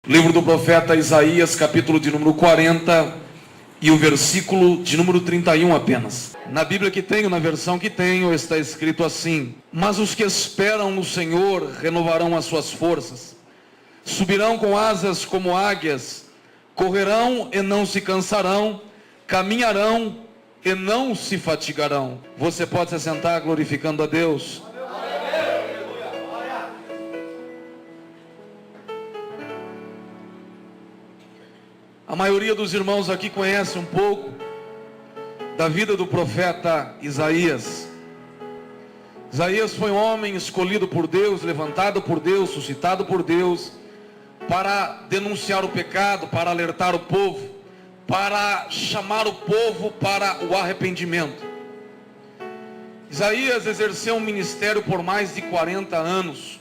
Livro do profeta Isaías, capítulo de número 40 e o versículo de número 31 apenas. Na Bíblia que tenho, na versão que tenho, está escrito assim: Mas os que esperam no Senhor renovarão as suas forças, subirão com asas como águias, correrão e não se cansarão, caminharão e não se fatigarão. Você pode se sentar glorificando a Deus. A maioria dos irmãos aqui conhece um pouco da vida do profeta Isaías. Isaías foi um homem escolhido por Deus, levantado por Deus, suscitado por Deus, para denunciar o pecado, para alertar o povo, para chamar o povo para o arrependimento. Isaías exerceu um ministério por mais de 40 anos.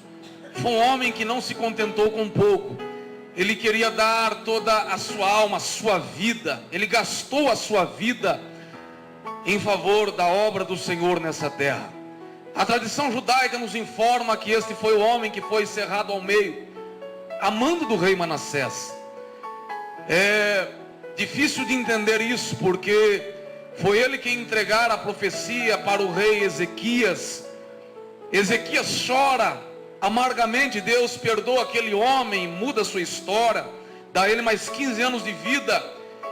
Foi um homem que não se contentou com pouco. Ele queria dar toda a sua alma, a sua vida. Ele gastou a sua vida em favor da obra do Senhor nessa terra. A tradição judaica nos informa que este foi o homem que foi cerrado ao meio, amando do rei Manassés. É difícil de entender isso, porque foi ele quem entregara a profecia para o rei Ezequias. Ezequias chora amargamente. Deus perdoa aquele homem, muda a sua história, dá a ele mais 15 anos de vida,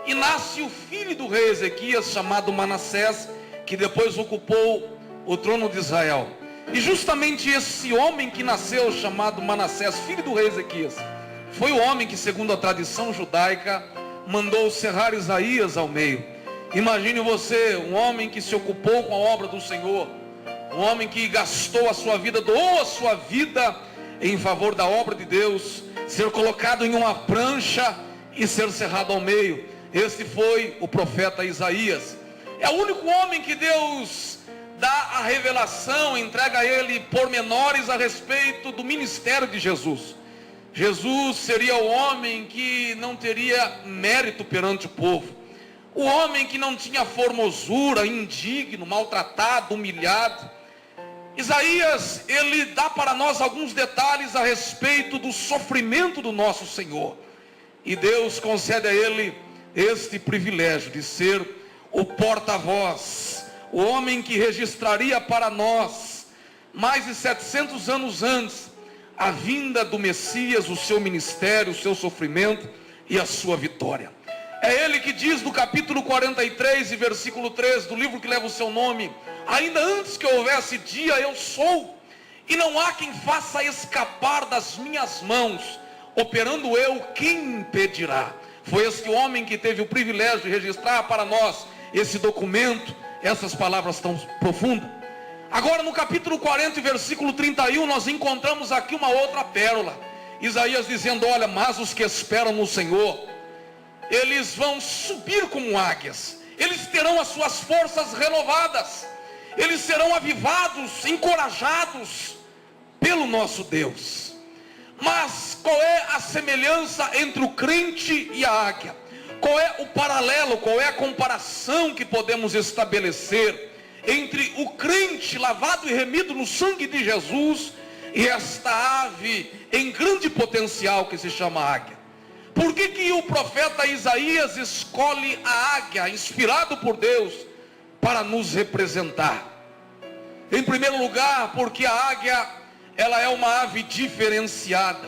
e nasce o filho do rei Ezequias, chamado Manassés, que depois ocupou o trono de Israel. E justamente esse homem que nasceu, chamado Manassés, filho do rei Ezequias, foi o homem que, segundo a tradição judaica, mandou cerrar Isaías ao meio. Imagine você, um homem que se ocupou com a obra do Senhor, um homem que gastou a sua vida, doou a sua vida em favor da obra de Deus, ser colocado em uma prancha e ser cerrado ao meio. Este foi o profeta Isaías. É o único homem que Deus dá a revelação, entrega a ele pormenores a respeito do ministério de Jesus. Jesus seria o homem que não teria mérito perante o povo, o homem que não tinha formosura, indigno, maltratado, humilhado. Isaías, ele dá para nós alguns detalhes a respeito do sofrimento do nosso Senhor. E Deus concede a ele este privilégio de ser o porta-voz, o homem que registraria para nós, mais de 700 anos antes, a vinda do Messias, o seu ministério, o seu sofrimento e a sua vitória. É ele que diz no capítulo 43 e versículo 3 do livro que leva o seu nome: ainda antes que houvesse dia, eu sou, e não há quem faça escapar das minhas mãos. Operando eu, quem impedirá? Foi este homem que teve o privilégio de registrar para nós esse documento, essas palavras tão profundas. Agora no capítulo 40 e versículo 31, nós encontramos aqui uma outra pérola. Isaías dizendo: olha, mas os que esperam no Senhor, eles vão subir como águias, eles terão as suas forças renovadas, eles serão avivados, encorajados pelo nosso Deus. Mas qual é a semelhança entre o crente e a águia? Qual é o paralelo, qual é a comparação que podemos estabelecer entre o crente lavado e remido no sangue de Jesus e esta ave em grande potencial que se chama águia? Por que o profeta Isaías escolhe a águia, inspirado por Deus, para nos representar? Em primeiro lugar, porque a águia, ela é uma ave diferenciada.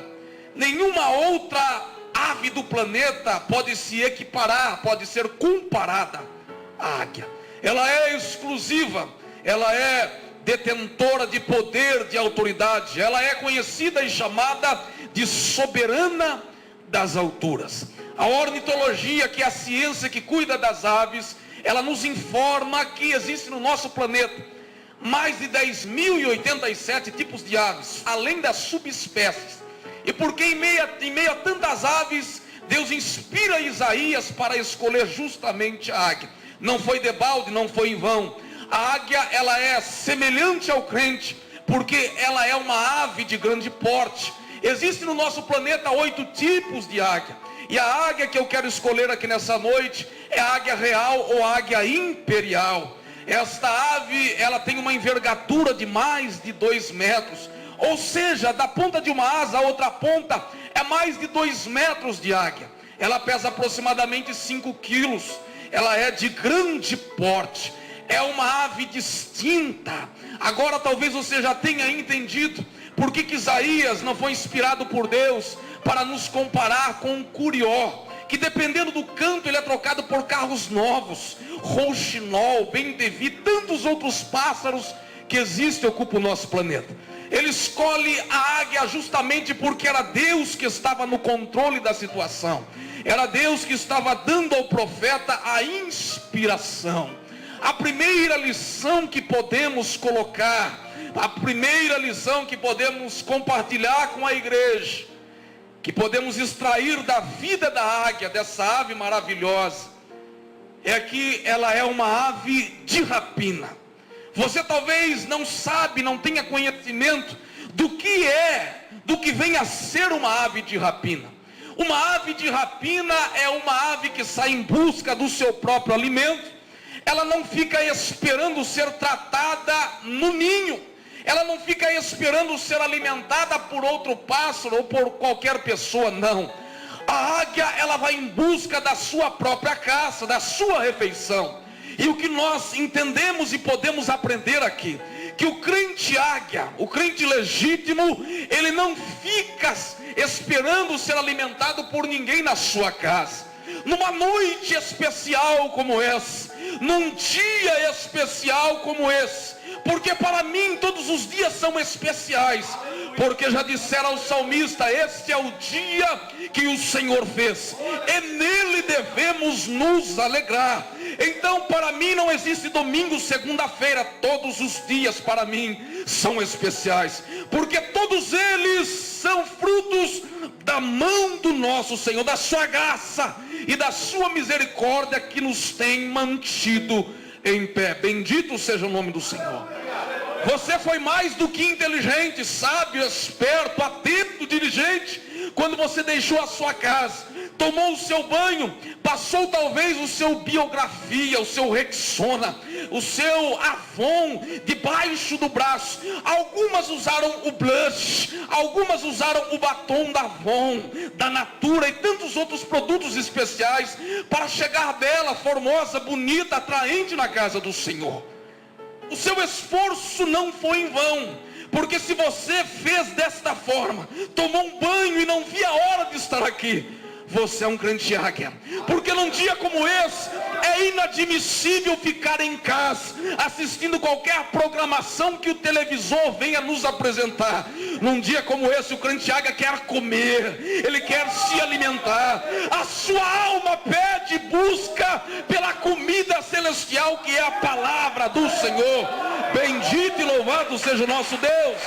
Nenhuma outra ave do planeta pode se equiparar, pode ser comparada à águia. Ela é exclusiva, ela é detentora de poder, de autoridade. Ela é conhecida e chamada de soberana das alturas. A ornitologia, que é a ciência que cuida das aves, ela nos informa que existe no nosso planeta mais de 10.087 tipos de aves, além das subespécies. E porque em meio a tantas aves, Deus inspira Isaías para escolher justamente a águia. Não foi debalde, não foi em vão. A águia, ela é semelhante ao crente, porque ela é uma ave de grande porte. Existe no nosso planeta 8 tipos de águia. E a águia que eu quero escolher aqui nessa noite é a águia real ou a águia imperial. Esta ave, ela tem uma envergadura de mais de 2 metros. Ou seja, da ponta de uma asa à outra ponta, É mais de 2 metros de águia. Ela pesa aproximadamente 5 quilos. Ela é de grande porte. É uma ave distinta. Agora talvez você já tenha entendido por que Isaías não foi inspirado por Deus para nos comparar com um curió, que dependendo do canto ele é trocado por carros novos, rouxinol, bem-devi, tantos outros pássaros que existem e ocupam o nosso planeta. Ele escolhe a águia justamente porque era Deus que estava no controle da situação. Era Deus que estava dando ao profeta a inspiração. A primeira lição que podemos colocar, a primeira lição que podemos compartilhar com a igreja, que podemos extrair da vida da águia, dessa ave maravilhosa, é que ela é uma ave de rapina. Você talvez não sabe, não tenha conhecimento do que vem a ser uma ave de rapina. Uma ave de rapina é uma ave que sai em busca do seu próprio alimento. Ela não fica esperando ser tratada no ninho. Ela não fica esperando ser alimentada por outro pássaro ou por qualquer pessoa, não. A águia, ela vai em busca da sua própria caça, da sua refeição. E o que nós entendemos e podemos aprender aqui, que o crente águia, o crente legítimo, ele não fica esperando ser alimentado por ninguém na sua casa. Numa noite especial como essa, num dia especial como esse, porque para mim todos os dias são especiais, porque já disseram ao salmista: este é o dia que o Senhor fez, e nele devemos nos alegrar. Então para mim não existe domingo, segunda-feira, todos os dias para mim são especiais, porque todos eles são frutos da mão do nosso Senhor, da sua graça e da sua misericórdia que nos tem mantido em pé. Bendito seja o nome do Senhor. Você foi mais do que inteligente, sábio, esperto, atento, diligente, quando você deixou a sua casa, tomou o seu banho, passou talvez o seu Biografia, o seu Rexona, o seu Avon debaixo do braço. Algumas usaram o blush, algumas usaram o batom da Avon, da Natura e tantos outros produtos especiais para chegar bela, formosa, bonita, atraente na casa do Senhor. O seu esforço não foi em vão, porque se você fez desta forma, tomou um banho e não via a hora de estar aqui, você é um crente águia. Porque num dia como esse, é inadmissível ficar em casa, assistindo qualquer programação que o televisor venha nos apresentar. Num dia como esse, o crente águia quer comer, ele quer se alimentar. A sua alma pede, busca pela comida celestial, que é a palavra do Senhor. Bendito e louvado seja o nosso Deus.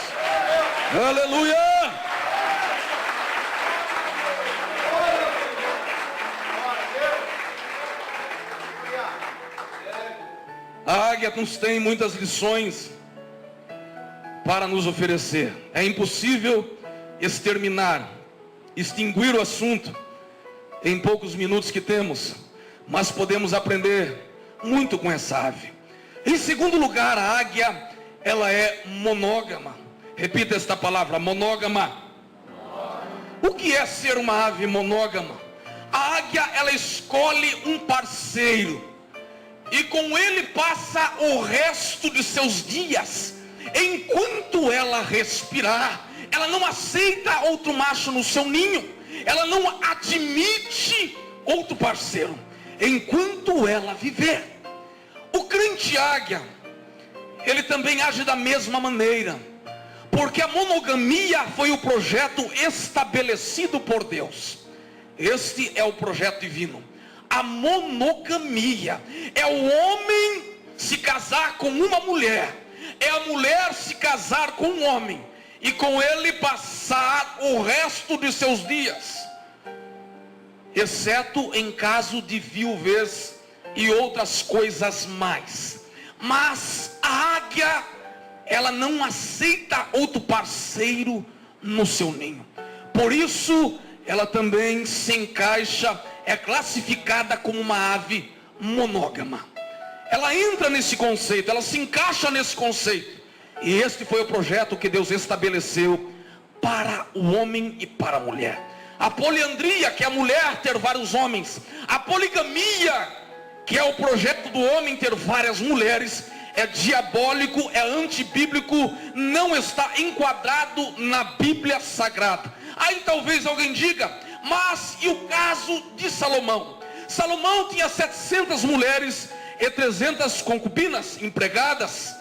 Aleluia. A águia nos tem muitas lições para nos oferecer. É impossível extinguir o assunto em poucos minutos que temos, mas podemos aprender muito com essa ave. Em segundo lugar, a águia, ela é monógama. Repita esta palavra: monógama. O que é ser uma ave monógama? A águia, ela escolhe um parceiro e com ele passa o resto de seus dias. Enquanto ela respirar, ela não aceita outro macho no seu ninho, ela não admite outro parceiro, enquanto ela viver. O crente águia, ele também age da mesma maneira, porque a monogamia foi o projeto estabelecido por Deus. Este é o projeto divino. A monogamia é o homem se casar com uma mulher, é a mulher se casar com um homem e com ele passar o resto de seus dias, exceto em caso de viuvez e outras coisas mais. Mas a águia, ela não aceita outro parceiro no seu ninho. Por isso ela também se encaixa, é classificada como uma ave monógama. Ela entra nesse conceito, ela se encaixa nesse conceito. E este foi o projeto que Deus estabeleceu para o homem e para a mulher. A poliandria, que é a mulher ter vários homens. A poligamia, que é o projeto do homem ter várias mulheres, é diabólico, é antibíblico, não está enquadrado na Bíblia Sagrada. Aí talvez alguém diga, mas e o caso de Salomão? Salomão tinha 700 mulheres e 300 concubinas, empregadas.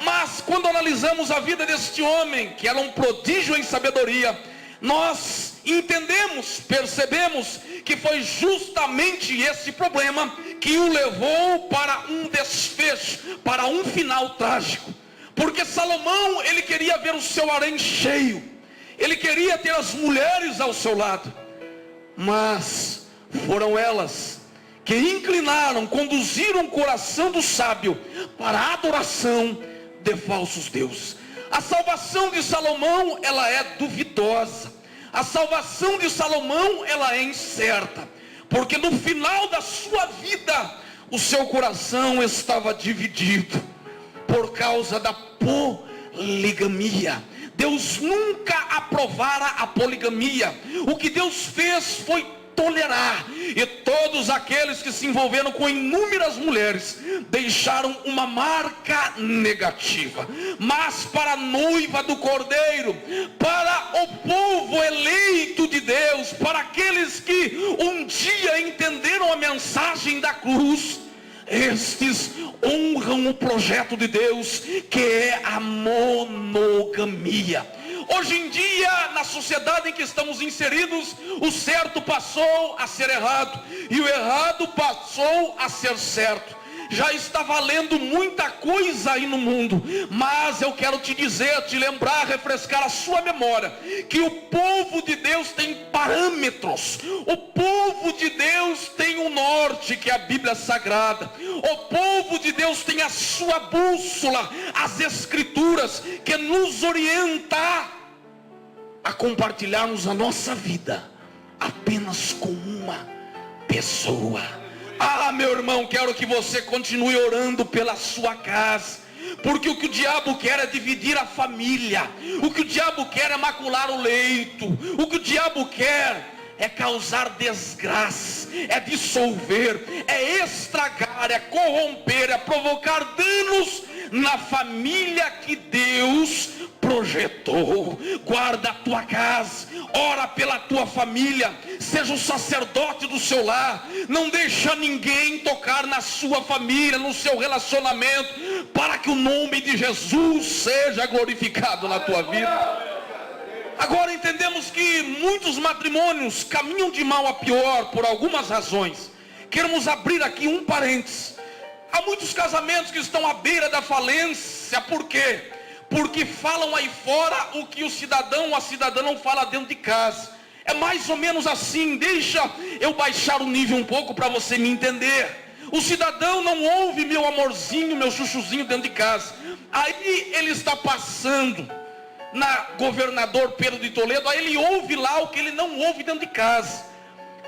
Mas quando analisamos a vida deste homem, que era um prodígio em sabedoria, nós entendemos, percebemos que foi justamente esse problema que o levou para um desfecho, para um final trágico. Porque Salomão, ele queria ver o seu harém cheio, ele queria ter as mulheres ao seu lado, mas foram elas que inclinaram, conduziram o coração do sábio para a adoração de falsos deuses. A salvação de Salomão, ela é duvidosa. A salvação de Salomão, ela é incerta, porque no final da sua vida, o seu coração estava dividido, por causa da poligamia. Deus nunca aprovara a poligamia. O que Deus fez foi tolerar, e todos aqueles que se envolveram com inúmeras mulheres deixaram uma marca negativa. Mas para a noiva do Cordeiro, para o povo eleito de Deus, para aqueles que um dia entenderam a mensagem da cruz, estes honram o projeto de Deus, que é a monogamia. Hoje em dia, na sociedade em que estamos inseridos, o certo passou a ser errado, e o errado passou a ser certo. Já está valendo muita coisa aí no mundo, mas eu quero te dizer, te lembrar, refrescar a sua memória, que o povo de Deus tem parâmetros. O povo de Deus tem um norte, que é a Bíblia Sagrada. O povo de Deus tem a sua bússola, as Escrituras, que nos orienta a compartilharmos a nossa vida apenas com uma pessoa. Ah, meu irmão, quero que você continue orando pela sua casa, porque o que o diabo quer é dividir a família. O que o diabo quer é macular o leito. O que o diabo quer é causar desgraça, é dissolver, é estragar, é corromper, é provocar danos na família que Deus projetou. Guarda a tua casa, ora pela tua família, seja o sacerdote do seu lar, não deixa ninguém tocar na sua família, no seu relacionamento, para que o nome de Jesus seja glorificado na tua vida. Agora entendemos que muitos matrimônios caminham de mal a pior por algumas razões. Queremos abrir aqui um parênteses. Há muitos casamentos que estão à beira da falência. Por quê? Porque falam aí fora o que o cidadão ou a cidadã não fala dentro de casa. É mais ou menos assim. Deixa eu baixar o nível um pouco para você me entender. O cidadão não ouve meu amorzinho, meu chuchuzinho dentro de casa. Aí ele está passando na Governador Pedro de Toledo, aí ele ouve lá o que ele não ouve dentro de casa.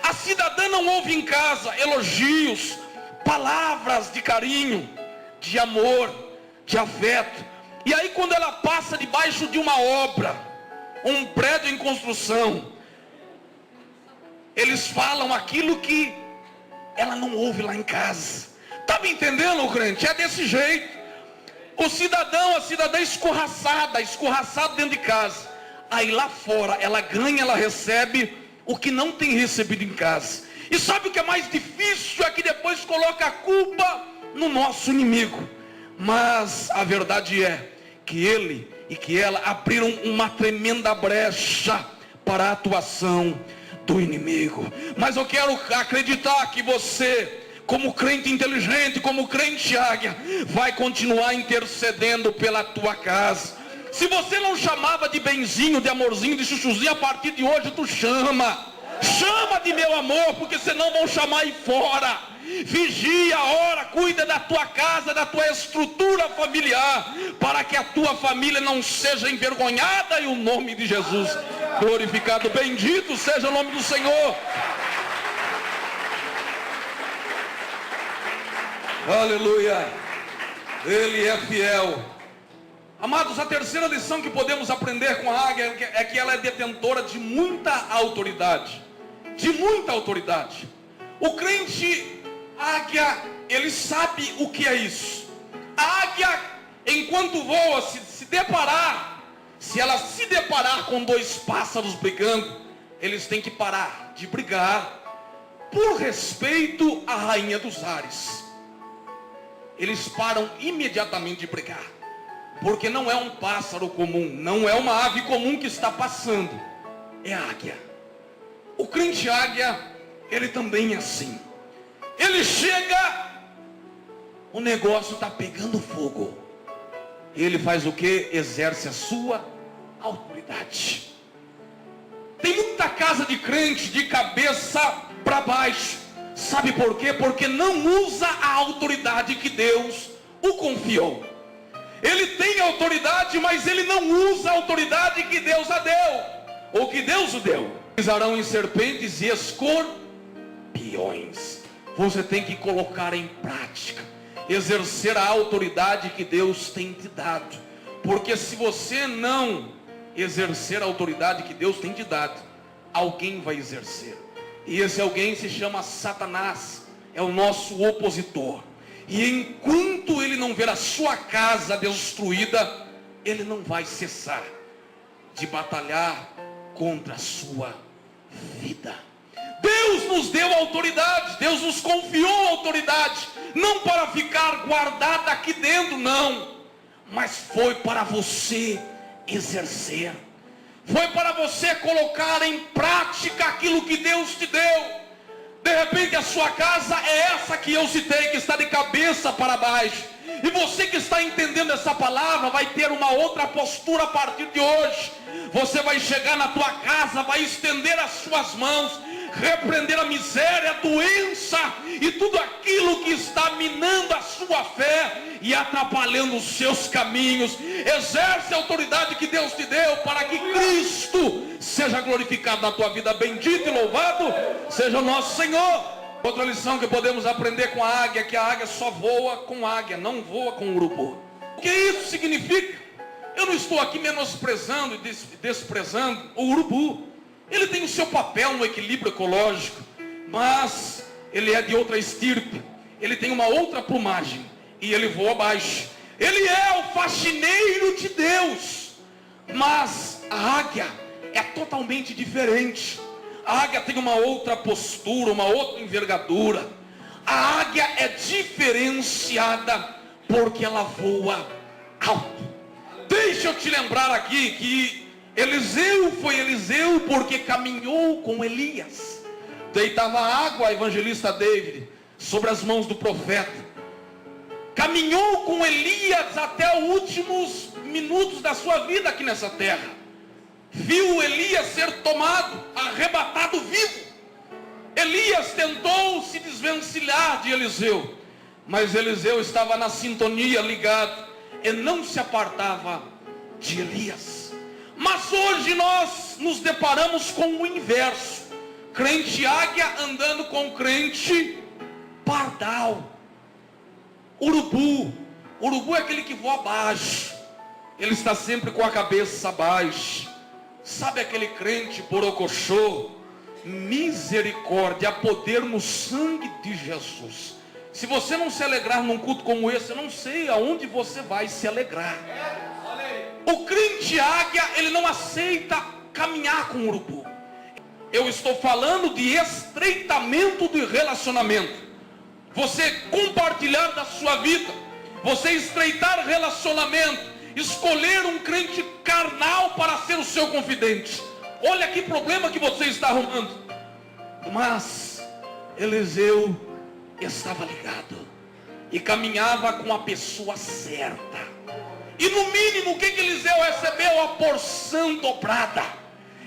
A cidadã não ouve em casa elogios, palavras de carinho, de amor, de afeto. E aí quando ela passa debaixo de uma obra, um prédio em construção, eles falam aquilo que ela não ouve lá em casa. Tá me entendendo, crente? É desse jeito. O cidadão, a cidadã escorraçado dentro de casa. Aí lá fora, ela ganha, ela recebe o que não tem recebido em casa. E sabe o que é mais difícil? É que depois coloca a culpa no nosso inimigo. Mas a verdade é que ele e que ela abriram uma tremenda brecha para a atuação do inimigo. Mas eu quero acreditar que você, como crente inteligente, como crente águia, vai continuar intercedendo pela tua casa. Se você não chamava de benzinho, de amorzinho, de chuchuzinho, a partir de hoje tu chama. Chama de meu amor, porque senão vão chamar aí fora. Vigia, ora, cuida da tua casa, da tua estrutura familiar, para que a tua família não seja envergonhada e o nome de Jesus glorificado. Bendito seja o nome do Senhor. Aleluia. Ele é fiel. Amados, a terceira lição que podemos aprender com a águia é que ela é detentora de muita autoridade. De muita autoridade. O crente águia, ele sabe o que é isso. A águia, enquanto voa, se ela se deparar com dois pássaros brigando, eles têm que parar de brigar por respeito à rainha dos ares. Eles param imediatamente de brigar, porque não é um pássaro comum, não é uma ave comum que está passando, é a águia. O crente águia, ele também é assim. Ele chega, o negócio está pegando fogo. Ele faz o que? Exerce a sua autoridade. Tem muita casa de crente de cabeça para baixo. Sabe por quê? Porque não usa a autoridade que Deus o confiou. Ele tem autoridade, mas ele não usa a autoridade que Deus a deu, ou que Deus o deu. Pisarão em serpentes e escorpiões. Você tem que colocar em prática, exercer a autoridade que Deus tem te dado. Porque se você não exercer a autoridade que Deus tem te dado, alguém vai exercer. E esse alguém se chama Satanás, é o nosso opositor. E enquanto ele não ver a sua casa destruída, ele não vai cessar de batalhar contra a sua vida. Deus nos deu autoridade, Deus nos confiou autoridade, não para ficar guardada aqui dentro, não, mas foi para você exercer. Foi para você colocar em prática aquilo que Deus te deu. De repente a sua casa é essa que eu citei, que está de cabeça para baixo. E você que está entendendo essa palavra vai ter uma outra postura a partir de hoje. Você vai chegar na tua casa, vai estender as suas mãos, repreender a miséria, a doença e tudo aquilo que está minando a sua fé e atrapalhando os seus caminhos. Exerce a autoridade que Deus te deu para que Cristo seja glorificado na tua vida. Bendito e louvado seja o nosso Senhor. Outra lição que podemos aprender com a águia é que a águia só voa com águia, não voa com urubu. O que isso significa? Eu não estou aqui menosprezando e desprezando o urubu. Ele tem o seu papel no equilíbrio ecológico, mas ele é de outra estirpe. Ele tem uma outra plumagem e ele voa baixo. Ele é o faxineiro de Deus, mas a águia é totalmente diferente. A águia tem uma outra postura, uma outra envergadura. A águia é diferenciada porque ela voa alto. Deixa eu te lembrar aqui que Eliseu foi Eliseu porque caminhou com Elias. Deitava água, evangelista David, sobre as mãos do profeta. Caminhou com Elias até os últimos minutos da sua vida aqui nessa terra. Viu Elias ser tomado, arrebatado vivo. Elias tentou se desvencilhar de Eliseu, mas Eliseu estava na sintonia, ligado, e não se apartava de Elias. Mas hoje nós nos deparamos com o inverso. Crente águia andando com crente pardal. Urubu. Urubu é aquele que voa abaixo. Ele está sempre com a cabeça baixa. Sabe aquele crente borocochô? Misericórdia, há poder no sangue de Jesus. Se você não se alegrar num culto como esse, eu não sei aonde você vai se alegrar. O crente águia, ele não aceita caminhar com o urubu. Eu estou falando de estreitamento de relacionamento. Você compartilhar da sua vida, você estreitar relacionamento, escolher um crente carnal para ser o seu confidente. Olha que problema que você está arrumando. Mas Eliseu estava ligado e caminhava com a pessoa certa. E no mínimo o que Eliseu recebeu? A porção dobrada.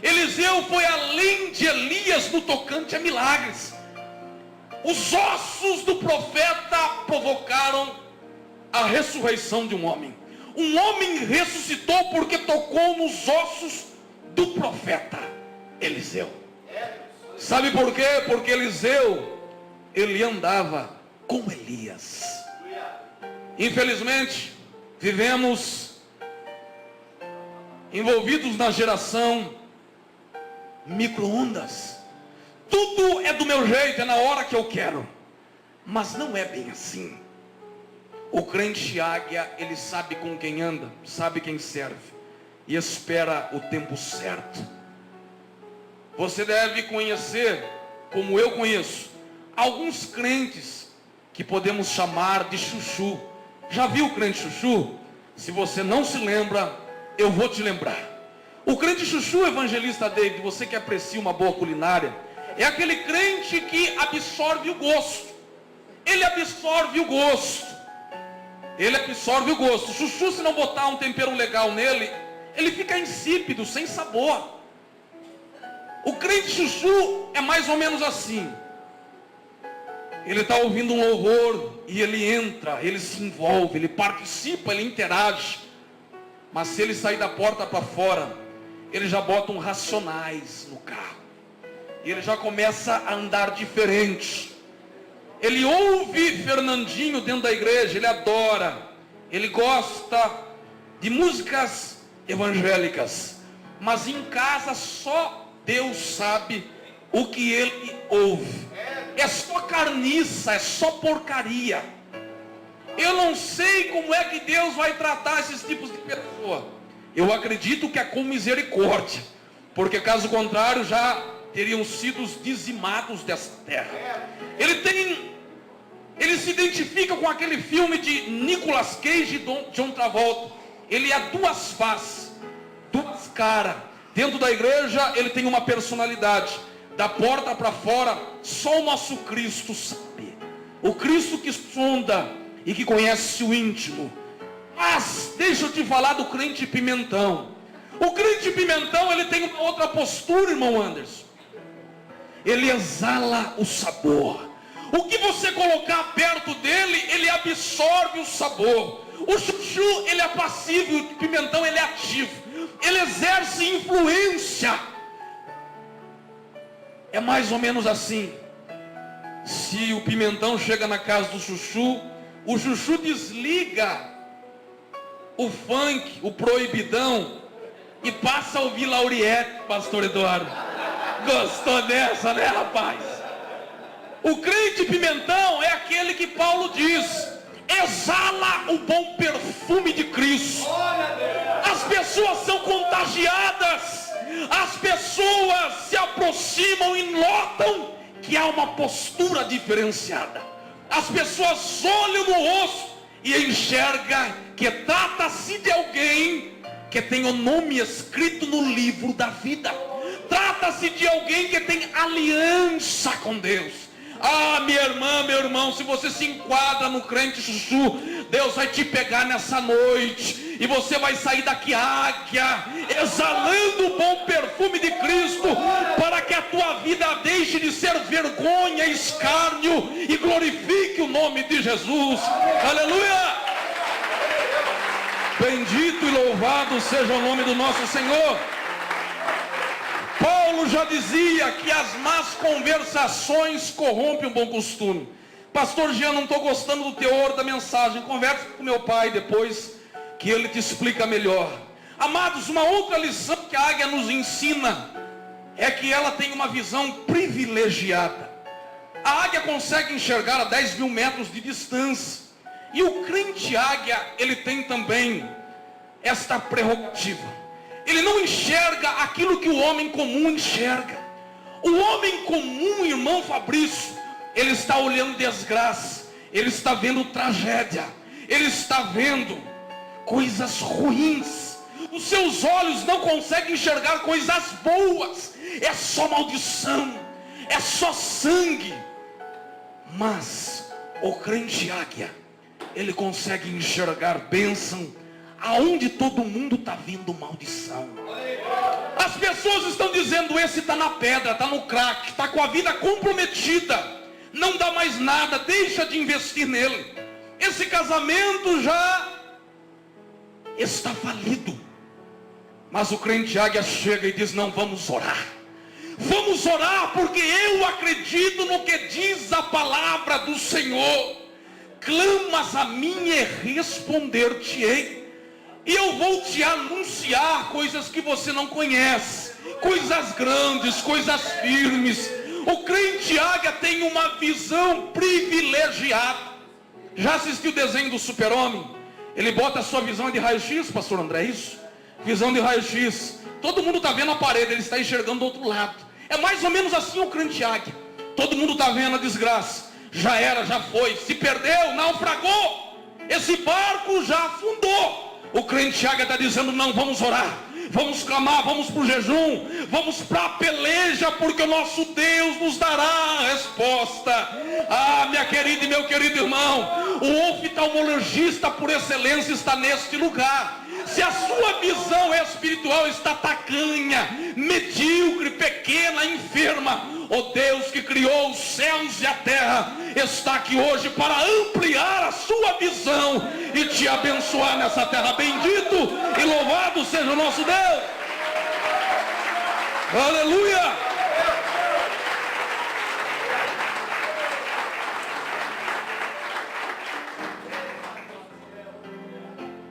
Eliseu foi além de Elias no tocante a milagres. Os ossos do profeta provocaram a ressurreição de um homem. Um homem ressuscitou porque tocou nos ossos do profeta Eliseu. Sabe por quê? Porque Eliseu, ele andava com Elias. Infelizmente, vivemos envolvidos na geração micro-ondas. Tudo é do meu jeito, é na hora que eu quero. Mas não é bem assim. O crente águia, ele sabe com quem anda, sabe quem serve e espera o tempo certo. Você deve conhecer, como eu conheço, alguns crentes que podemos chamar de chuchu. Já viu o crente chuchu? Se você não se lembra, eu vou te lembrar. O crente chuchu, evangelista David, você que aprecia uma boa culinária, é aquele crente que absorve o gosto. Ele absorve o gosto. Ele absorve o gosto. O chuchu, se não botar um tempero legal nele, ele fica insípido, sem sabor. O crente chuchu é mais ou menos assim. Ele está ouvindo um louvor e ele entra, ele se envolve, ele participa, ele interage. Mas se ele sair da porta para fora, ele já bota um Racionais no carro. E ele já começa a andar diferente. Ele ouve Fernandinho dentro da igreja, ele adora, ele gosta de músicas evangélicas, mas em casa só Deus sabe o que ele ouve. É só carniça, é só porcaria. Eu não sei como é que Deus vai tratar esses tipos de pessoa. Eu acredito que é com misericórdia, porque caso contrário já teriam sido dizimados dessa terra. Ele se identifica com aquele filme de Nicolas Cage e John Travolta. Ele é duas faces, duas caras. Dentro da igreja ele tem uma personalidade. Da porta para fora, só o nosso Cristo sabe. O Cristo que sonda e que conhece o íntimo. Mas deixa eu te falar do crente pimentão. O crente pimentão, ele tem uma outra postura, irmão Anderson. Ele exala o sabor. O que você colocar perto dele, ele absorve o sabor. O chuchu, ele é passivo, o pimentão, ele é ativo. Ele exerce influência. É mais ou menos assim. Se o pimentão chega na casa do chuchu, o chuchu desliga o funk, o proibidão, e passa a ouvir Lauriette, pastor Eduardo. Gostou dessa, né, rapaz? O crente pimentão é aquele que Paulo diz, exala o bom perfume de Cristo. As pessoas são contagiadas, as pessoas se aproximam e notam que há uma postura diferenciada. As pessoas olham no rosto e enxergam que trata-se de alguém que tem o nome escrito no livro da vida. Trata-se de alguém que tem aliança com Deus. Ah, minha irmã, meu irmão, se você se enquadra no crente chuchu, Deus vai te pegar nessa noite e você vai sair daqui águia, exalando o bom perfume de Cristo, para que a tua vida deixe de ser vergonha, escárnio e glorifique o nome de Jesus. Aleluia! Bendito e louvado seja o nome do nosso Senhor. Paulo já dizia que as más conversações corrompem o bom costume. Pastor Jean, não estou gostando do teor da mensagem. Converse com meu pai depois, que ele te explica melhor. Amados, uma outra lição que a águia nos ensina é que ela tem uma visão privilegiada. A águia consegue enxergar a 10 mil metros de distância. E o crente águia, ele tem também esta prerrogativa. Ele não enxerga aquilo que o homem comum enxerga. O homem comum, irmão Fabrício, ele está olhando desgraça, ele está vendo tragédia, ele está vendo coisas ruins. Os seus olhos não conseguem enxergar coisas boas. É só maldição, é só sangue. Mas o crente águia, ele consegue enxergar bênção aonde todo mundo está vendo maldição. As pessoas estão dizendo, esse está na pedra, está no crack, está com a vida comprometida, não dá mais nada, deixa de investir nele. Esse casamento já está falido. Mas o crente águia chega e diz, não, vamos orar. Vamos orar, porque eu acredito no que diz a palavra do Senhor. Clamas a mim e responder-te-ei. E eu vou te anunciar coisas que você não conhece, coisas grandes, coisas firmes. O crente águia tem uma visão privilegiada. Já assistiu o desenho do Super-Homem? Ele bota a sua visão de raio-x, pastor André, é isso? Visão de raio-x. Todo mundo está vendo a parede, ele está enxergando do outro lado. É mais ou menos assim o crente águia. Todo mundo está vendo a desgraça. Já era, já foi, se perdeu, naufragou. Esse barco já afundou. O crente águia está dizendo: não, vamos orar, vamos clamar, vamos para o jejum, vamos para a peleja, porque o nosso Deus nos dará a resposta. Ah, minha querida e meu querido irmão, o oftalmologista por excelência está neste lugar. Se a sua visão espiritual está tacanha, medíocre, pequena, enferma, o Deus que criou os céus e a terra está aqui hoje para ampliar a sua visão e te abençoar nessa terra. Bendito e louvado seja o nosso Deus. Aleluia.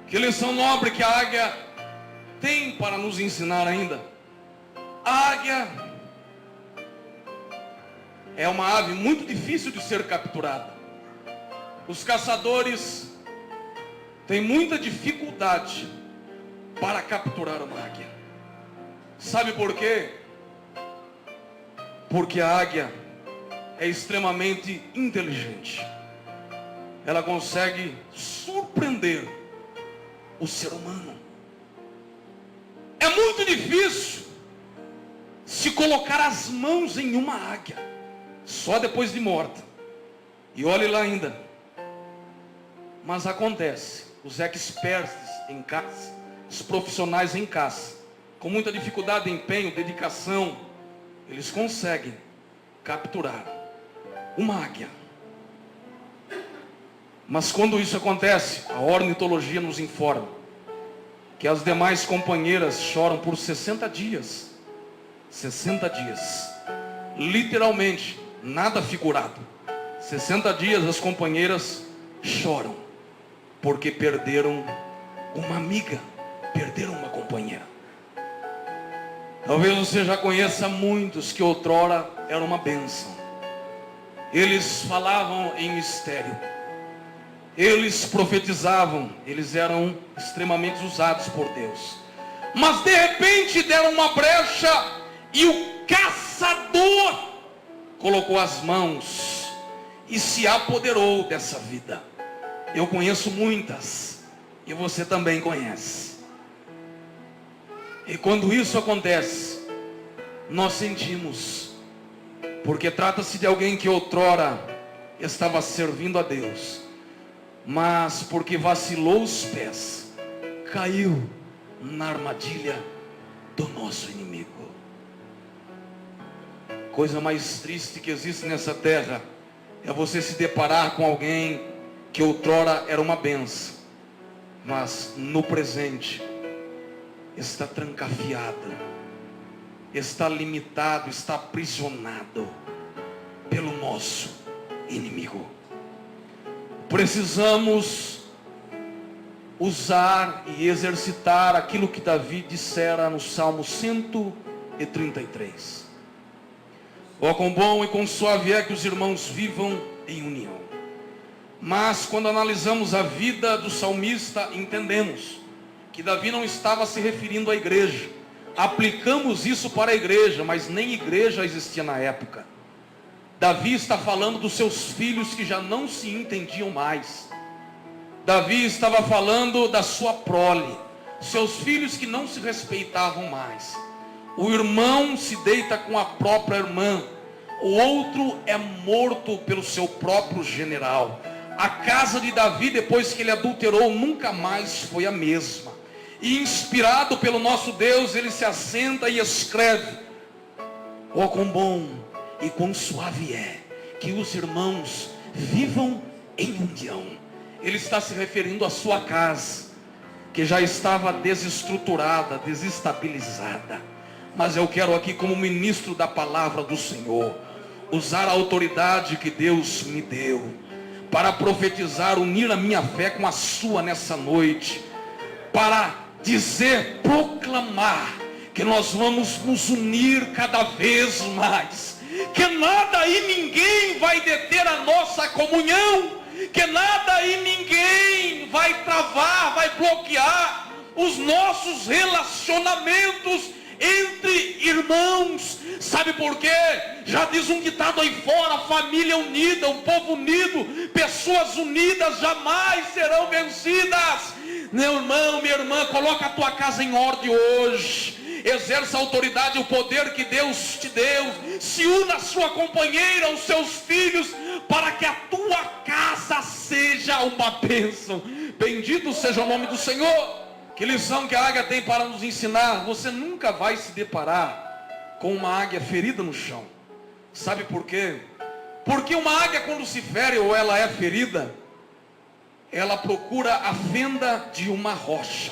Que lição nobre que a águia tem para nos ensinar ainda. A águia é uma ave muito difícil de ser capturada. Os caçadores têm muita dificuldade para capturar uma águia. Sabe por quê? Porque a águia é extremamente inteligente. Ela consegue surpreender o ser humano. É muito difícil se colocar as mãos em uma águia, só depois de morta. E olhe lá ainda. Mas acontece, os experts em caça, os profissionais em caça, com muita dificuldade, empenho, dedicação, eles conseguem capturar uma águia. Mas quando isso acontece, a ornitologia nos informa que as demais companheiras choram por 60 dias. 60 dias. Literalmente, nada figurado. 60 dias as companheiras choram, porque perderam uma amiga, perderam uma companheira. Talvez você já conheça muitos que outrora era uma bênção. Eles falavam em mistério. Eles profetizavam, eles eram extremamente usados por Deus. Mas de repente deram uma brecha e o caçador colocou as mãos e se apoderou dessa vida. Eu conheço muitas e você também conhece. E quando isso acontece, nós sentimos, porque trata-se de alguém que outrora estava servindo a Deus, mas porque vacilou os pés, caiu na armadilha do nosso inimigo. Coisa mais triste que existe nessa terra é você se deparar com alguém que outrora era uma bênção, mas no presente está trancafiado, está limitado, está aprisionado pelo nosso inimigo. Precisamos usar e exercitar aquilo que Davi dissera no Salmo 133. Ó, quão bom e quão suave é que os irmãos vivam em união. Mas quando analisamos a vida do salmista, entendemos que Davi não estava se referindo à igreja. Aplicamos isso para a igreja, mas nem igreja existia na época. Davi está falando dos seus filhos que já não se entendiam mais. Davi estava falando da sua prole, seus filhos que não se respeitavam mais. O irmão se deita com a própria irmã, o outro é morto pelo seu próprio general. A casa de Davi, depois que ele adulterou, nunca mais foi a mesma. E inspirado pelo nosso Deus, ele se assenta e escreve: ó, quão bom e quão suave é que os irmãos vivam em união. Ele está se referindo à sua casa, que já estava desestruturada, desestabilizada. Mas eu quero aqui, como ministro da palavra do Senhor, usar a autoridade que Deus me deu para profetizar, unir a minha fé com a sua nessa noite. para dizer, proclamar, que nós vamos nos unir cada vez mais, que nada e ninguém vai deter a nossa comunhão, que nada e ninguém vai travar, vai bloquear os nossos relacionamentos entre irmãos. Sabe por quê? Já diz um ditado aí fora: família unida, um povo unido, pessoas unidas jamais serão vencidas. Meu irmão, minha irmã, coloca a tua casa em ordem hoje. Exerça a autoridade e o poder que Deus te deu. Se una a sua companheira, aos seus filhos, para que a tua casa seja uma bênção. Bendito seja o nome do Senhor. Que lição que a águia tem para nos ensinar? Você nunca vai se deparar com uma águia ferida no chão. Sabe por quê? Porque uma águia, quando se fere ou ela é ferida, ela procura a fenda de uma rocha.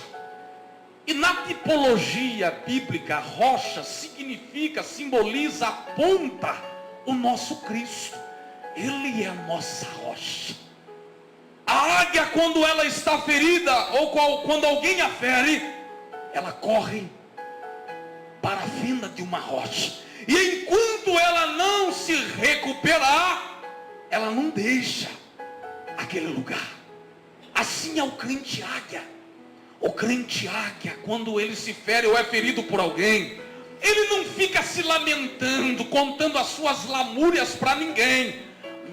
E na tipologia bíblica, rocha significa, simboliza, aponta o nosso Cristo. Ele é a nossa rocha. A águia, quando ela está ferida, ou quando alguém a fere, ela corre para a fenda de uma rocha. E enquanto ela não se recuperar, ela não deixa aquele lugar. Assim é o crente águia. O crente águia, quando ele se fere ou é ferido por alguém, ele não fica se lamentando, contando as suas lamúrias para ninguém.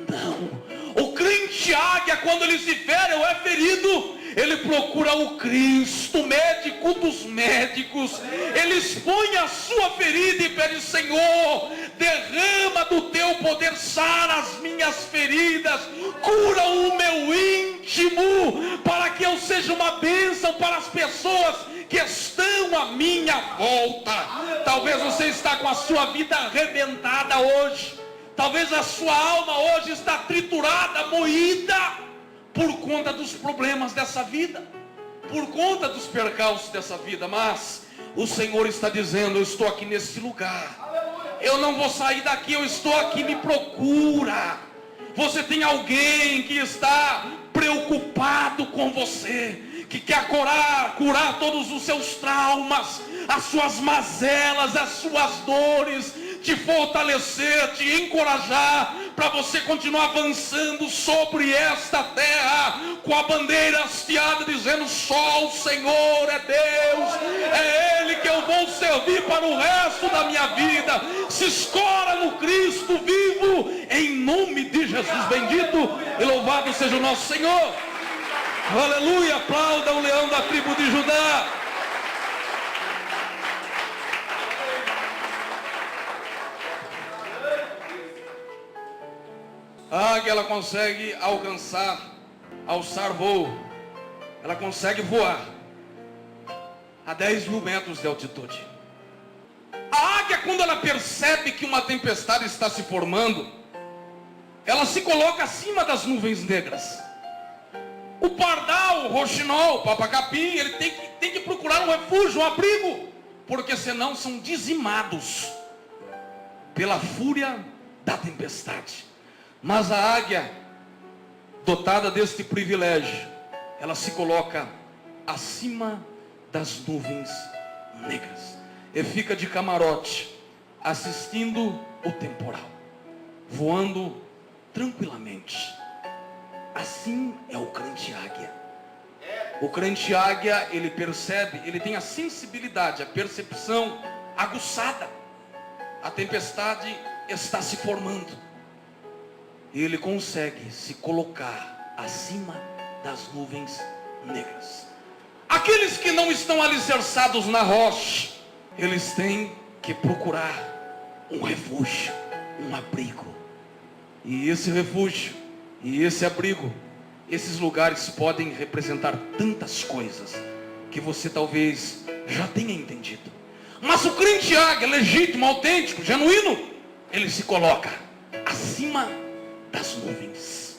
Não. O crente águia, quando ele se fere ou é ferido, ele procura o Cristo, o médico dos médicos. Ele expõe a sua ferida e pede: Senhor, derrama do teu poder, sara as minhas feridas, cura o meu íntimo, para que eu seja uma bênção para as pessoas que estão à minha volta. Talvez você está com a sua vida arrebentada hoje. Talvez a sua alma hoje está triturada, moída, por conta dos problemas dessa vida, por conta dos percalços dessa vida. Mas o Senhor está dizendo: eu estou aqui nesse lugar, eu não vou sair daqui, eu estou aqui, me procura. Você tem alguém que está preocupado com você, que quer curar todos os seus traumas, as suas mazelas, as suas dores, te fortalecer, te encorajar, para você continuar avançando sobre esta terra, com a bandeira hasteada, dizendo: só o Senhor é Deus, é Ele que eu vou servir para o resto da minha vida. Se escora no Cristo vivo, em nome de Jesus. Bendito e louvado seja o nosso Senhor. Aleluia. Aplauda o leão da tribo de Judá. A águia, ela consegue alçar voo. Ela consegue voar a 10 mil metros de altitude. A águia, quando ela percebe que uma tempestade está se formando, ela se coloca acima das nuvens negras. O pardal, o roxinol, o papacapim, ele tem que procurar um refúgio, um abrigo, porque senão são dizimados pela fúria da tempestade. Mas a águia, dotada deste privilégio, ela se coloca acima das nuvens negras e fica de camarote, assistindo o temporal, voando tranquilamente. Assim é o crente águia. O crente águia, ele percebe, ele tem a sensibilidade, a percepção aguçada. A tempestade está se formando. E ele consegue se colocar acima das nuvens negras. Aqueles que não estão alicerçados na rocha, eles têm que procurar um refúgio, um abrigo. E esse refúgio e esse abrigo, esses lugares podem representar tantas coisas que você talvez já tenha entendido. Mas o crente águia, legítimo, autêntico, genuíno, ele se coloca acima das nuvens.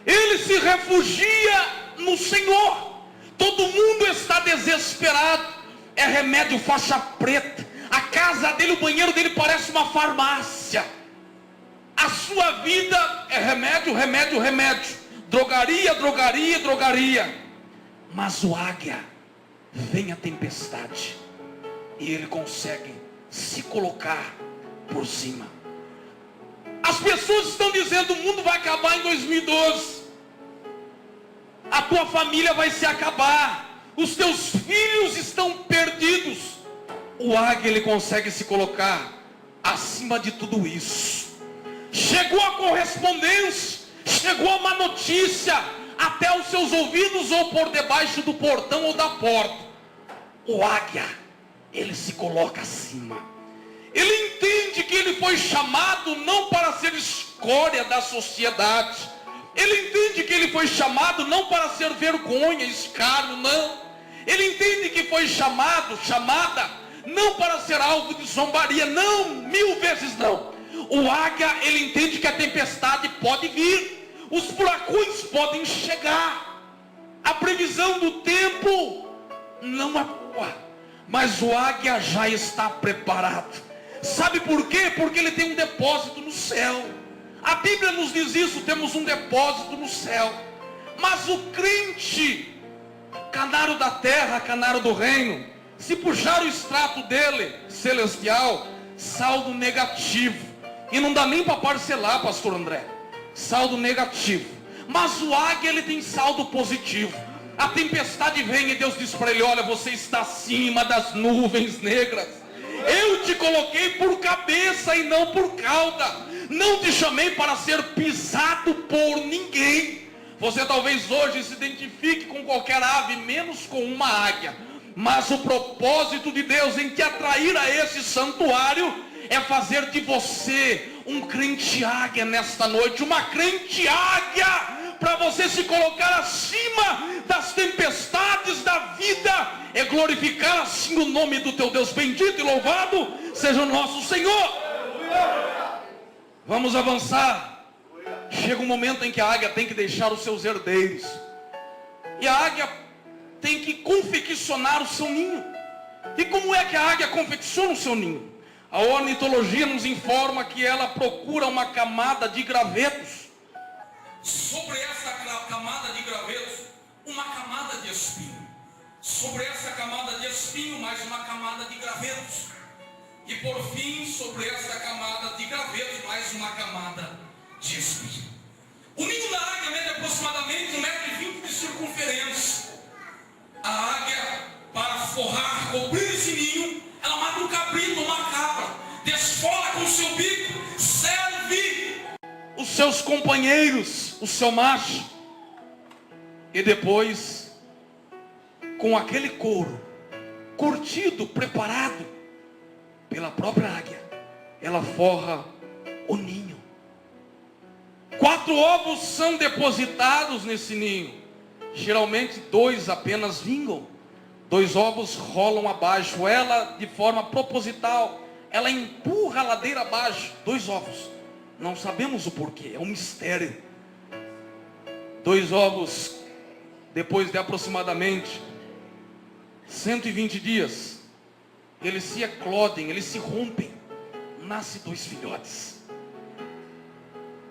Ele se refugia no Senhor. Todo mundo está desesperado. É remédio faixa preta. A casa dele, o banheiro dele parece uma farmácia. A sua vida é remédio, remédio, remédio. Drogaria, drogaria, drogaria. Mas o águia, vem a tempestade e ele consegue se colocar por cima. As pessoas estão dizendo: o mundo vai acabar em 2012, a tua família vai se acabar, os teus filhos estão perdidos. O águia, ele consegue se colocar acima de tudo isso. Chegou a correspondência, chegou a má notícia até os seus ouvidos, ou por debaixo do portão ou da porta. O águia, ele se coloca acima. Ele entende que ele foi chamado não para ser escória da sociedade. Ele entende que ele foi chamado não para ser vergonha, escárnio, não. Ele entende que foi chamada, não para ser alvo de zombaria, não, 1000 vezes não. O águia, ele entende que a tempestade pode vir, os furacões podem chegar, a previsão do tempo não é boa, mas o águia já está preparado. Sabe por quê? Porque ele tem um depósito no céu. A Bíblia nos diz isso, temos um depósito no céu. Mas o crente, canário da terra, canário do reino, se puxar o extrato dele, celestial, saldo negativo. E não dá nem para parcelar, pastor André. Saldo negativo. Mas o águia, ele tem saldo positivo. A tempestade vem e Deus diz para ele: olha, você está acima das nuvens negras. Eu te coloquei por cabeça e não por cauda. Não te chamei para ser pisado por ninguém. Você talvez hoje se identifique com qualquer ave, menos com uma águia. Mas o propósito de Deus em te atrair a esse santuário é fazer de você um crente águia nesta noite. Uma crente águia, para você se colocar acima das tempestades da vida. É glorificar assim o nome do teu Deus. Bendito e louvado seja o nosso Senhor. Vamos avançar. Chega um momento em que a águia tem que deixar os seus herdeiros. E a águia tem que confeccionar o seu ninho. E como é que a águia confecciona o seu ninho? A ornitologia nos informa que ela procura uma camada de gravetos. Sobre essa camada de gravetos, uma camada de espinho. Sobre essa camada de espinho, mais uma camada de gravetos. E por fim, sobre essa camada de gravetos, mais uma camada de espinho. O ninho da águia mede aproximadamente 1,20 m de circunferência. A águia, para forrar, cobrir esse ninho, ela mata um cabrito, uma cabra, desfola com o seu bico, serve os seus companheiros, o seu macho, e depois, com aquele couro curtido, preparado pela própria águia, ela forra o ninho. 4 ovos são depositados nesse ninho. Geralmente 2 apenas vingam. 2 ovos rolam abaixo. Ela, de forma proposital, ela empurra a ladeira abaixo. 2 ovos. Não sabemos o porquê, é um mistério. 2 ovos, depois de aproximadamente 120 dias, eles se eclodem, eles se rompem. Nasce 2 filhotes.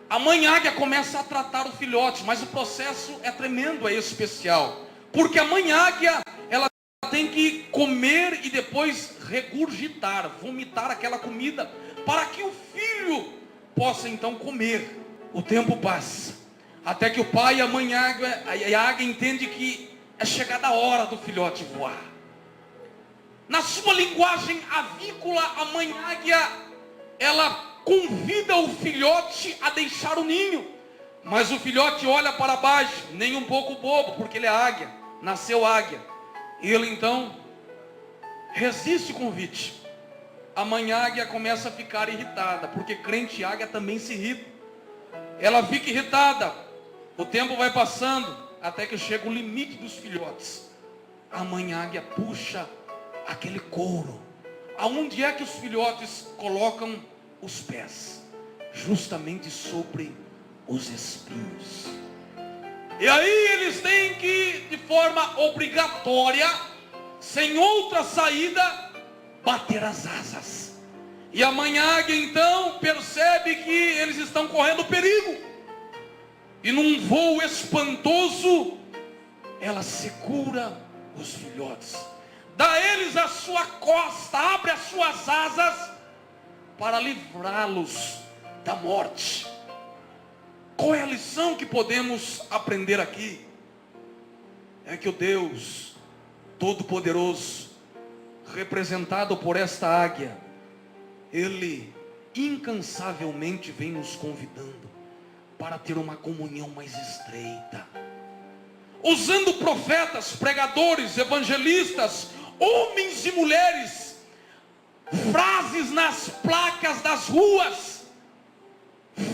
A mãe águia começa a tratar o filhote, mas o processo é tremendo, é especial. Porque a mãe águia, ela tem que comer e depois regurgitar, vomitar aquela comida, para que o filho possa então comer. O tempo passa, até que o pai e a mãe águia, a águia entende que é chegada a hora do filhote voar. Na sua linguagem avícola, a mãe águia, ela convida o filhote a deixar o ninho, mas o filhote olha para baixo, nem um pouco bobo, porque ele é águia, nasceu águia. E ele então resiste o convite. A mãe águia começa a ficar irritada, porque crente águia também se irrita. Ela fica irritada, o tempo vai passando, até que chega o limite dos filhotes. A mãe águia puxa aquele couro. Aonde é que os filhotes colocam os pés? Justamente sobre os espinhos. E aí eles têm que, de forma obrigatória, sem outra saída, bater as asas. E a mãe águia então percebe que eles estão correndo perigo. E num voo espantoso, ela segura os filhotes. Dá a eles a sua costa, abre as suas asas para livrá-los da morte. Qual é a lição que podemos aprender aqui? É que o Deus Todo-Poderoso, representado por esta águia, Ele incansavelmente vem nos convidando para ter uma comunhão mais estreita. Usando profetas, pregadores, evangelistas, homens e mulheres, frases nas placas das ruas,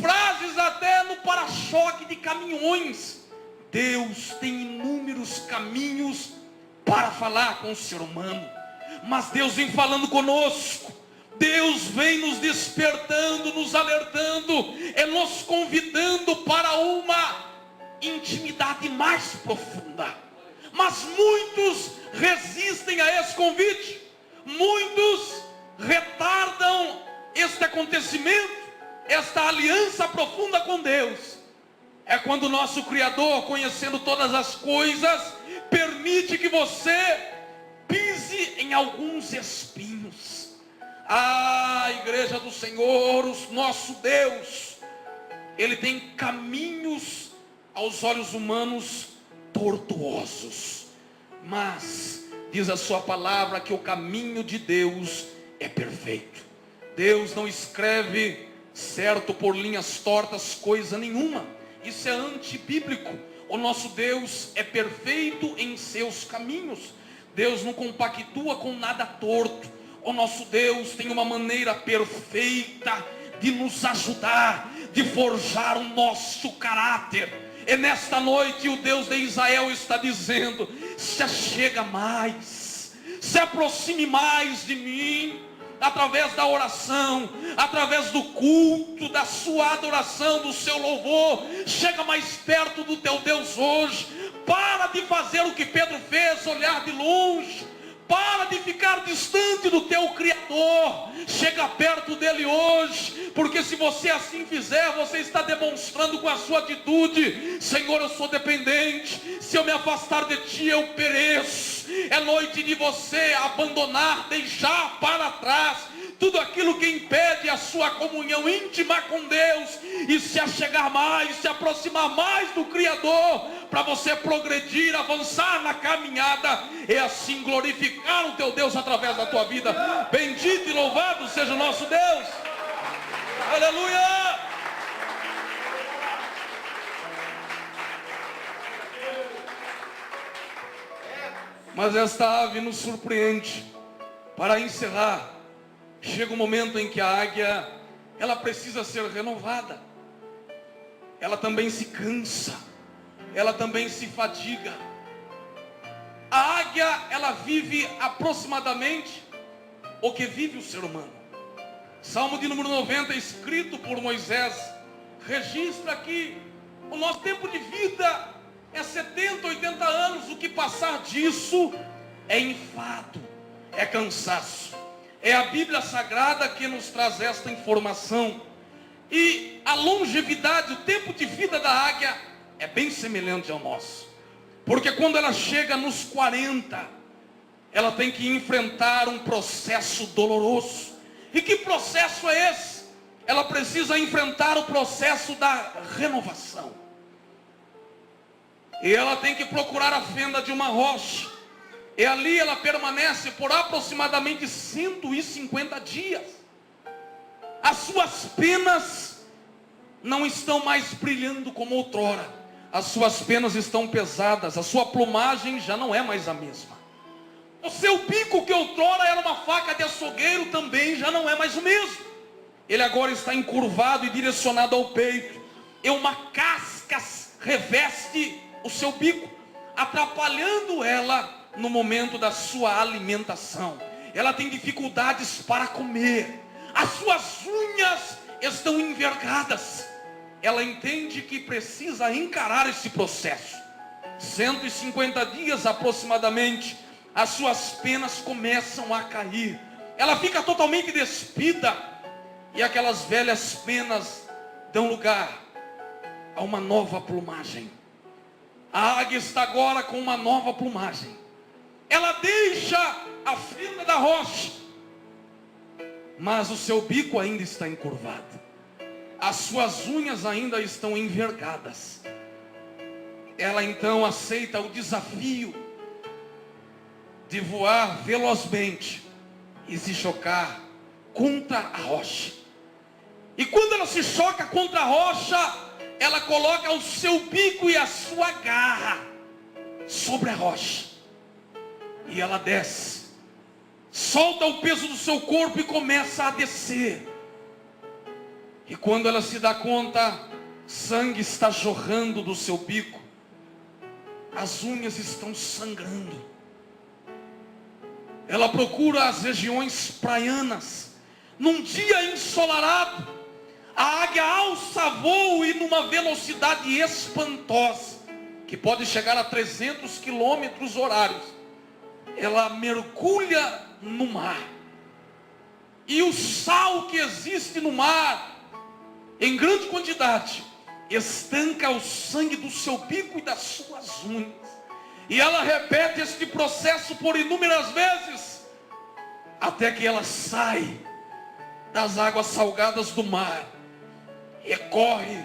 frases até no para-choque de caminhões. Deus tem inúmeros caminhos para falar com o ser humano, mas Deus vem falando conosco. Deus vem nos despertando, nos alertando, nos convidando para uma intimidade mais profunda. Mas muitos resistem a esse convite, muitos retardam este acontecimento, esta aliança profunda com Deus. É quando o nosso Criador, conhecendo todas as coisas, permite que você pise em alguns espinhos. Igreja do Senhor, o nosso Deus, Ele tem caminhos aos olhos humanos tortuosos, mas diz a sua palavra que o caminho de Deus é perfeito. Deus não escreve certo por linhas tortas coisa nenhuma. Isso é antibíblico. O nosso Deus é perfeito em seus caminhos. Deus não compactua com nada torto. O nosso Deus tem uma maneira perfeita de nos ajudar, de forjar o nosso caráter. E nesta noite o Deus de Israel está dizendo: se achega mais, se aproxime mais de mim, através da oração, através do culto, da sua adoração, do seu louvor. Chega mais perto do teu Deus hoje. Para de fazer o que Pedro fez, olhar de longe. Para de ficar distante do teu Criador. Chega perto dele hoje, porque se você assim fizer, você está demonstrando com a sua atitude: Senhor, eu sou dependente, se eu me afastar de ti eu pereço. É noite de você abandonar, deixar para trás tudo aquilo que impede a sua comunhão íntima com Deus e se achegar mais, se aproximar mais do Criador, para você progredir, avançar na caminhada e assim glorificar o teu Deus através da tua vida. Bendito e louvado seja o nosso Deus. Aleluia! Mas esta ave nos surpreende. Para encerrar, chega um momento em que a águia, ela precisa ser renovada. Ela também se cansa, ela também se fadiga. A águia, ela vive aproximadamente o que vive o ser humano. Salmo de número 90, escrito por Moisés, registra que o nosso tempo de vida é 70, 80 anos. O que passar disso é enfado, é cansaço. É a Bíblia Sagrada que nos traz esta informação. E a longevidade, o tempo de vida da águia é bem semelhante ao nosso. Porque quando ela chega nos 40, ela tem que enfrentar um processo doloroso. E que processo é esse? Ela precisa enfrentar o processo da renovação. E ela tem que procurar a fenda de uma rocha. E ali ela permanece por aproximadamente 150 dias. As suas penas não estão mais brilhando como outrora. As suas penas estão pesadas. A sua plumagem já não é mais a mesma. O seu bico, que outrora era uma faca de açougueiro, também já não é mais o mesmo. Ele agora está encurvado e direcionado ao peito. E uma casca reveste o seu bico, atrapalhando ela no momento da sua alimentação. Ela tem dificuldades para comer. As suas unhas estão envergadas. Ela entende que precisa encarar esse processo. 150 dias aproximadamente, as suas penas começam a cair. Ela fica totalmente despida. E aquelas velhas penas dão lugar a uma nova plumagem. A águia está agora com uma nova plumagem. ela deixa a fenda da rocha, mas o seu bico ainda está encurvado, as suas unhas ainda estão envergadas. Ela então aceita o desafio de voar velozmente e se chocar contra a rocha. E quando ela se choca contra a rocha, ela coloca o seu bico e a sua garra sobre a rocha. E ela desce, solta o peso do seu corpo e começa a descer. E quando ela se dá conta, sangue está jorrando do seu bico, as unhas estão sangrando. Ela procura as regiões praianas. Num dia ensolarado, a águia alça voo e numa velocidade espantosa, que pode chegar a 300 quilômetros horários, ela mergulha no mar. E o sal que existe no mar, em grande quantidade, estanca o sangue do seu bico e das suas unhas. E ela repete este processo por inúmeras vezes, até que ela sai das águas salgadas do mar e corre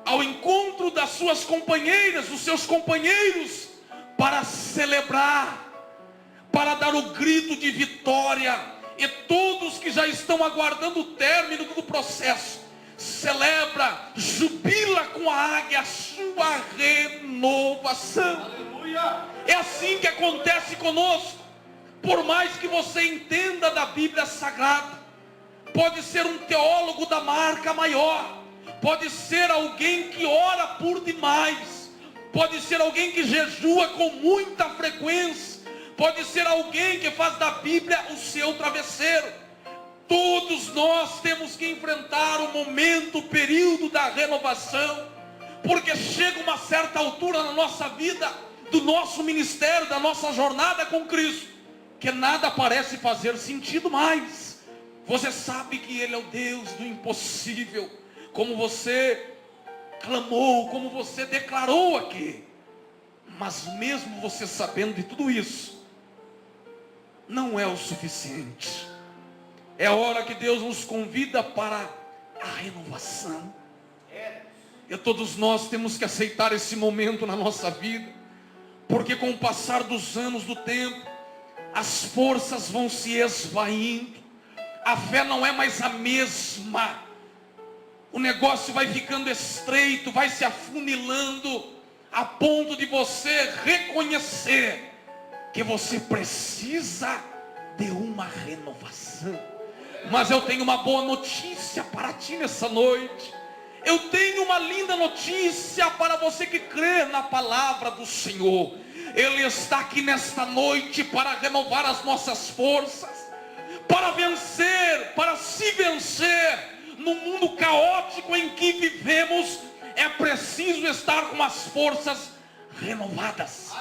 ao encontro das suas companheiras, dos seus companheiros, para celebrar, para dar o grito de vitória. E todos que já estão aguardando o término do processo, celebra, jubila com a águia a sua renovação. Aleluia. É assim que acontece conosco. Por mais que você entenda da Bíblia Sagrada, pode ser um teólogo da marca maior, pode ser alguém que ora por demais, pode ser alguém que jejua com muita frequência, pode ser alguém que faz da Bíblia o seu travesseiro. Todos nós temos que enfrentar o momento, o período da renovação, porque chega uma certa altura na nossa vida, do nosso ministério, da nossa jornada com Cristo, que nada parece fazer sentido mais. Você sabe que Ele é o Deus do impossível, como você clamou, como você declarou aqui. Mas mesmo você sabendo de tudo isso, não é o suficiente. É a hora que Deus nos convida para a renovação. E todos nós temos que aceitar esse momento na nossa vida, porque com o passar dos anos, do tempo, as forças vão se esvaindo, a fé não é mais a mesma, o negócio vai ficando estreito, vai se afunilando, a ponto de você reconhecer que você precisa de uma renovação. Mas eu tenho uma boa notícia para ti nessa noite. Eu tenho uma linda notícia para você que crê na palavra do Senhor. Ele está aqui nesta noite para renovar as nossas forças, para vencer, para se vencer. No mundo caótico em que vivemos, é preciso estar com as forças renovadas.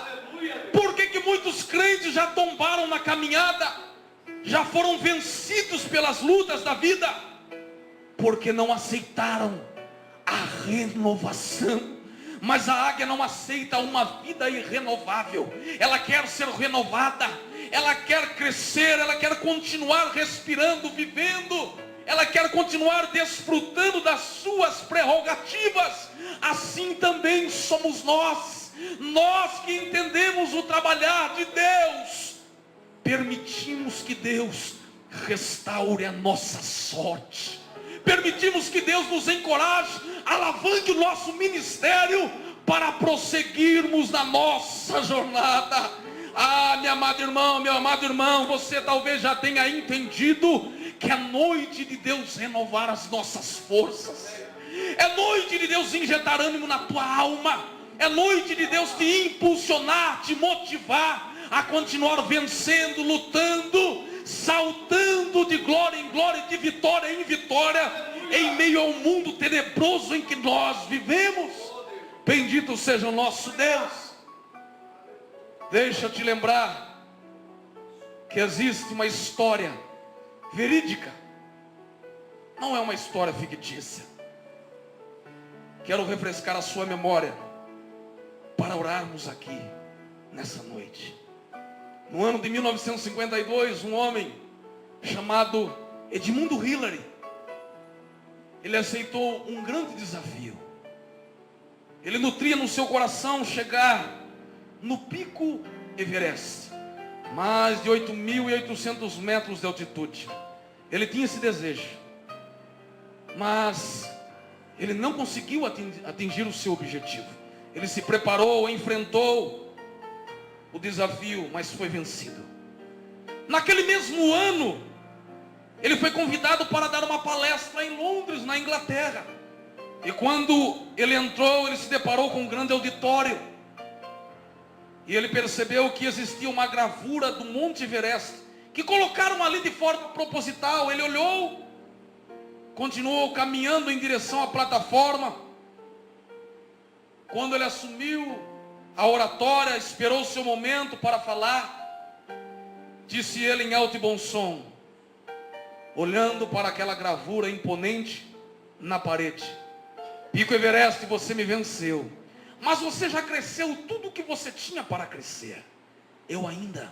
Por que muitos crentes já tombaram na caminhada, já foram vencidos pelas lutas da vida? Porque não aceitaram a renovação. Mas a águia não aceita uma vida irrenovável. Ela quer ser renovada, ela quer crescer, ela quer continuar respirando, vivendo, ela quer continuar desfrutando das suas prerrogativas. Assim também somos nós que entendemos o trabalhar de Deus, permitimos que Deus restaure a nossa sorte, permitimos que Deus nos encoraje, alavanque o nosso ministério para prosseguirmos na nossa jornada. Ah, minha amada irmã, meu amado irmão, você talvez já tenha entendido que é noite de Deus renovar as nossas forças, é noite de Deus injetar ânimo na tua alma, é noite de Deus te impulsionar, te motivar a continuar vencendo, lutando, saltando de glória em glória, de vitória em vitória, em meio ao mundo tenebroso em que nós vivemos. Bendito seja o nosso Deus. Deixa eu te lembrar que existe uma história verídica, não é uma história fictícia. Quero refrescar a sua memória para orarmos aqui nessa noite. No ano de 1952, um homem chamado Edmundo Hillary, ele aceitou um grande desafio. Ele nutria no seu coração chegar no pico Everest, mais de 8.800 metros de altitude. Ele tinha esse desejo, mas ele não conseguiu atingir o seu objetivo. Ele se preparou, enfrentou o desafio, mas foi vencido. Naquele mesmo ano, ele foi convidado para dar uma palestra em Londres, na Inglaterra. E quando ele entrou, ele se deparou com um grande auditório. E ele percebeu que existia uma gravura do Monte Everest, que colocaram ali de forma proposital. Ele olhou, continuou caminhando em direção à plataforma. Quando ele assumiu a oratória, esperou o seu momento para falar, disse ele em alto e bom som, olhando para aquela gravura imponente na parede: Pico Everest, você me venceu, mas você já cresceu tudo o que você tinha para crescer. Eu ainda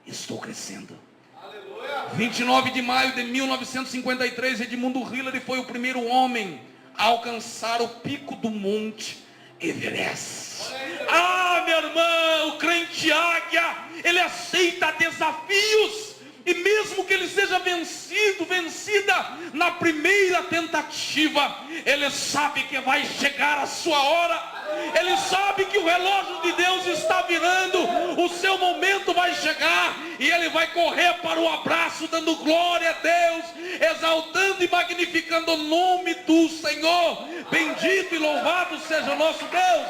estou crescendo. Aleluia. 29 de maio de 1953, Edmundo Hillary foi o primeiro homem a alcançar o pico do Monte Everest. Ah, meu irmão, o crente águia, ele aceita desafios. E mesmo que ele seja vencida na primeira tentativa, ele sabe que vai chegar a sua hora. Ele sabe que o relógio de Deus está virando, o seu momento vai chegar, e ele vai correr para o abraço, dando glória a Deus, exaltando e magnificando o nome do Senhor. Bendito e louvado seja o nosso Deus.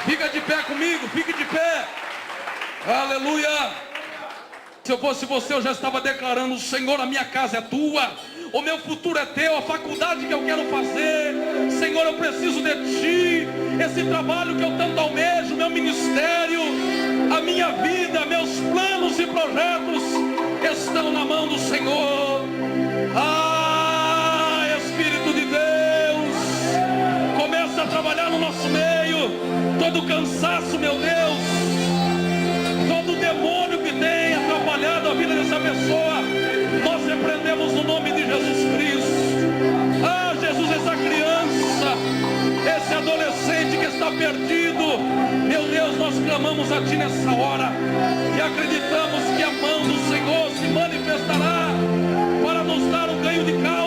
Fica de pé comigo, fique de pé. Aleluia. Se eu fosse você, eu já estava declarando: Senhor, a minha casa é tua, o meu futuro é teu, a faculdade que eu quero fazer, Senhor, eu preciso de ti, esse trabalho que eu tanto almejo, meu ministério, a minha vida, meus planos e projetos estão na mão do Senhor. Ah, Espírito de Deus, começa a trabalhar no nosso meio. Todo cansaço, meu Deus, todo demônio que tem atrapalhado a vida dessa pessoa, nós repreendemos no nome de Jesus Cristo. Ah, Jesus, essa criança, esse adolescente que está perdido, meu Deus, nós clamamos a Ti nessa hora e acreditamos que a mão do Senhor se manifestará para nos dar um ganho de casa.